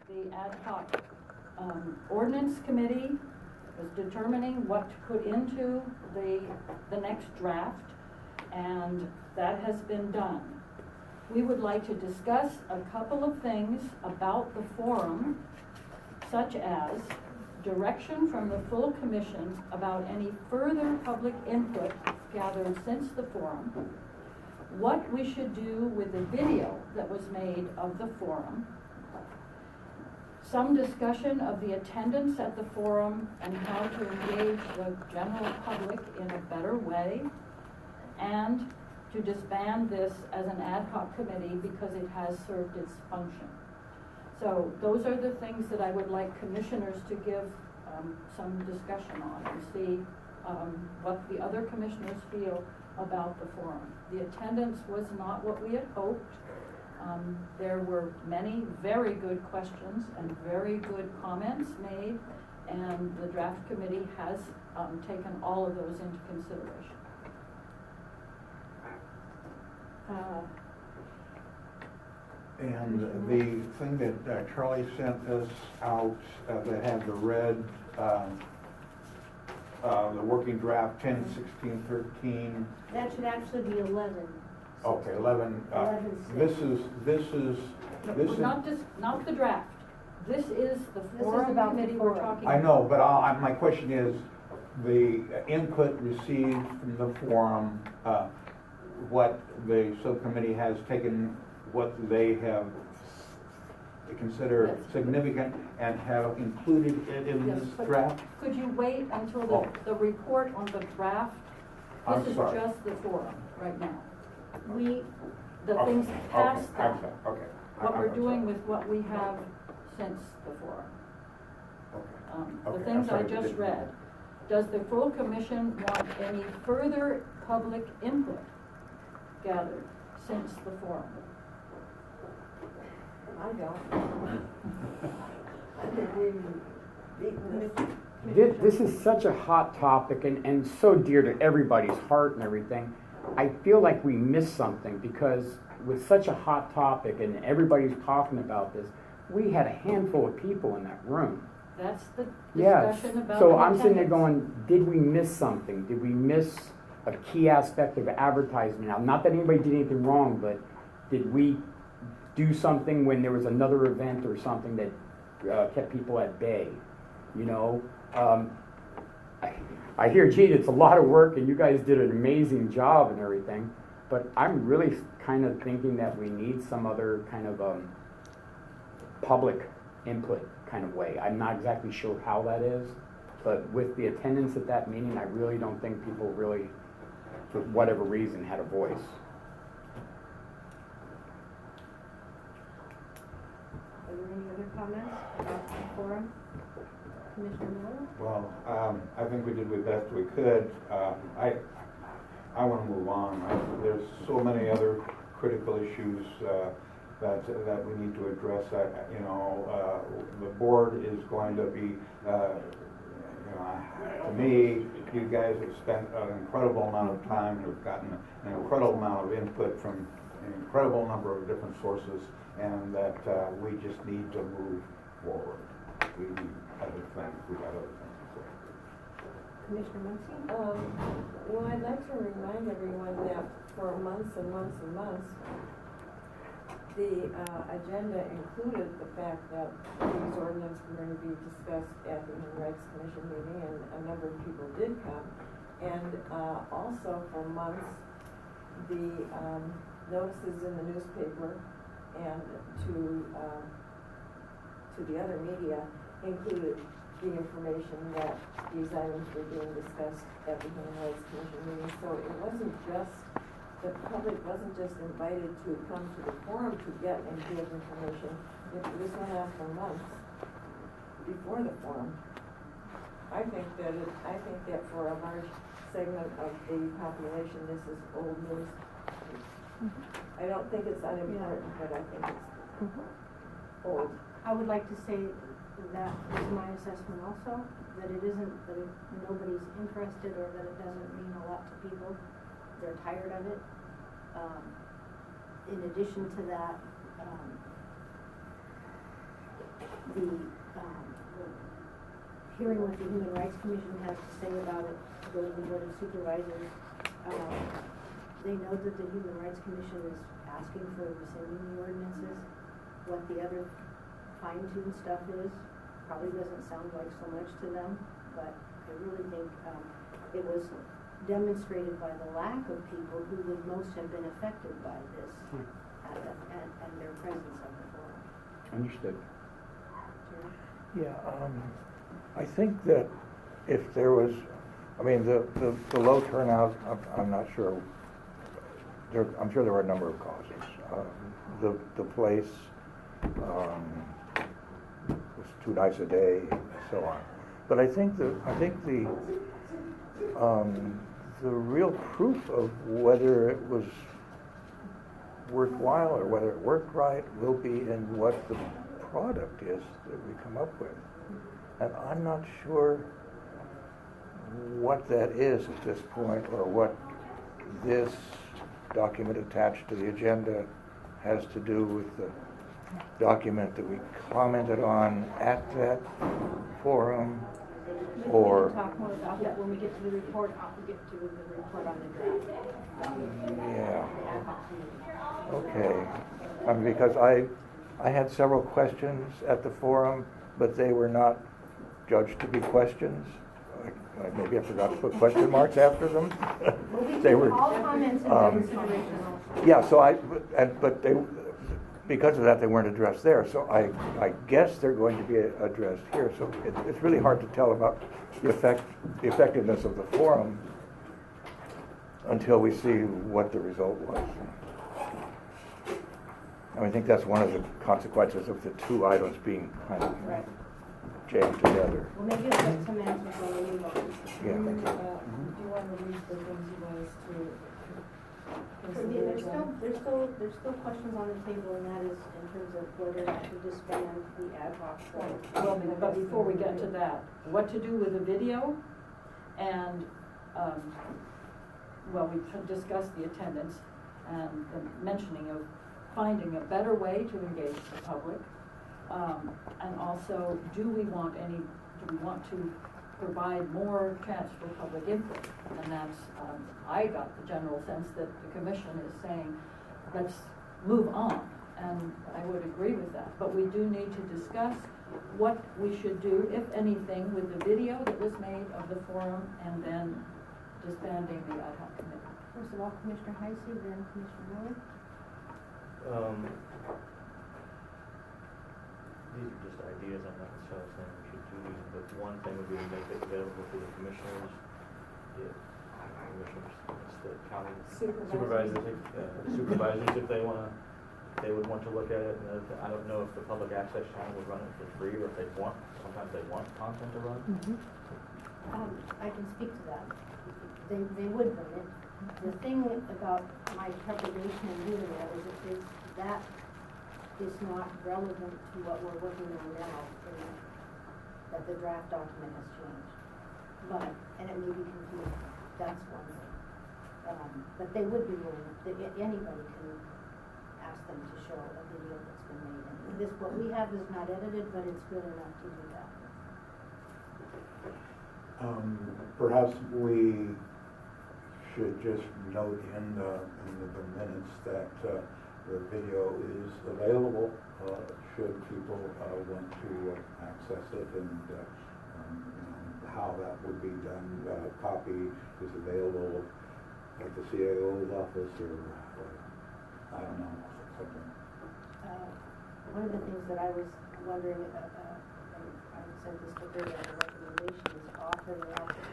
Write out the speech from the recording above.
The ad hoc ordinance committee was determining what to put into the next draft, and that has been done. We would like to discuss a couple of things about the forum, such as direction from the full commission about any further public input gathered since the forum, what we should do with the video that was made of the forum, some discussion of the attendance at the forum and how to engage the general public in a better way, and to disband this as an ad hoc committee because it has served its function. So those are the things that I would like commissioners to give some discussion on and see what the other commissioners feel about the forum. The attendance was not what we had hoped. There were many very good questions and very good comments made, and the draft committee has taken all of those into consideration. And the thing that Charlie sent us out that had the red, the working draft 10, 16, 13. That should actually be 11. Okay, 11. 11. This is. Not the draft. This is the forum about the committee we're forum. talking I about. know, but my question is, the input received from the forum, what the subcommittee has taken, what they have consider Yes. significant and have included it in Yes, this but draft? Could you wait until the report on the draft? I'm This is sorry. just the forum right now. We, The things past Okay, that, okay. what we're I'm doing sorry. with what we have since the forum. Okay. The Okay, things I'm I sorry, just didn't- read. Does the full commission want any further public input gathered since the forum? I don't. I think we've beaten this. This is such a hot topic and so dear to everybody's heart and everything. I feel like we missed something because with such a hot topic and everybody's talking about this, we had a handful of people in that room. That's the Yes. discussion about So the I'm sitting there attendance. going, did we miss something? Did we miss a key aspect of advertising? Now, not that anybody did anything wrong, but did we do something when there was another event or something that kept people at bay? You know, I hear, gee, it's a lot of work and you guys did an amazing job and everything, but I'm really kind of thinking that we need some other kind of public input kind of way. I'm not exactly sure how that is, but with the attendance at that meeting, I really don't think people really, for whatever reason, had a voice. Are there any other comments about the forum? Commissioner Miller? Well, I think we did the best we could. I want to move on. There's so many other critical issues that we need to address. The board is going to be, to me, you guys have spent an incredible amount of time. We've gotten an incredible amount of input from an incredible number of different sources, and that we just need to move forward. We need other things. We got other things to say. Commissioner Muncy? Well, I'd like to remind everyone that for months and months and months, the agenda included the fact that these ordinances were going to be discussed at the Human Rights Commission meeting, and a number of people did come. And also for months, the notices in the newspaper and to the other media included the information that these items were being discussed at the Human Rights Commission meeting. So it wasn't just, the public wasn't just invited to come to the forum to get and give information. This went on for months before the forum. I think that for a large segment of the population, this is old news. I don't think it's unimportant, but I think it's old. I would like to say that is my assessment also, that it isn't that nobody's interested or that it doesn't mean a lot to people. They're tired of it. In addition to that, the, hearing what the Human Rights Commission has to say about it, to go to the Board of Supervisors. They know that the Human Rights Commission is asking for rescinding the ordinances. What the other fine-tuned stuff is, probably doesn't sound like so much to them, but I really think it was demonstrated by the lack of people who would most have been affected by this and their presence at the forum. Understood. Jerry? Yeah, I think that if there was, I mean, the low turnout, I'm not sure. I'm sure there were a number of causes. The place was too nice a day, and so on. But I think the real proof of whether it was worthwhile or whether it worked right will be in what the product is that we come up with. And I'm not sure what that is at this point, or what this document attached to the agenda has to do with the document that we commented on at that forum, or... We can talk more about that when we get to the report. I'll get to the report on the draft. Yeah, The ad hoc committee. okay. Because I had several questions at the forum, but they were not judged to be questions. Maybe I forgot to put question marks after them. They were all comments in consideration. yeah. So but they, because of that, they weren't addressed there. So I guess they're going to be addressed here. So it's really hard to tell about the effectiveness of the forum until we see what the result was. And I think that's one of the consequences of the two items being kind of Right. jammed together. Well, maybe we'll get some answers when we move on. Yeah. Do you want to read the things you want us to consider? There's still questions on the table, and that is in terms of whether or not to disband the ad hoc. Well, but before we get to that, what to do with the video, and, well, we discussed the attendance and the mentioning of finding a better way to engage the public. And also, do we want to provide more chance for public input? And that's, I got the general sense that the commission is saying, let's move on. And I would agree with that. But we do need to discuss what we should do, if anything, with the video that was made of the forum, and then disbanding the ad hoc committee. First of all, Commissioner Heisey, then Commissioner Miller. These are just ideas. I'm not necessarily saying we should do these, but one thing would be to make it available to the commissioners, the county supervisors, if they would want to look at it. And I don't know if the public access channel would run it for free, or if sometimes they want content to run. I can speak to that. They would run it. The thing about my trepidation in doing that is that is not relevant to what we're working on now, that the draft document has changed. But, and it may be confusing, that's one thing. But they would be willing, anybody can ask them to show a video that's been made. And this, what we have is not edited, but it's good enough to do that. Perhaps we should just note in the minutes that the video is available should people want to access it, and how that would be done. Copy is available at the CAO's office, or I don't know, something. One of the things that I was wondering, and I sent this to Bill as a recommendation, is offering out the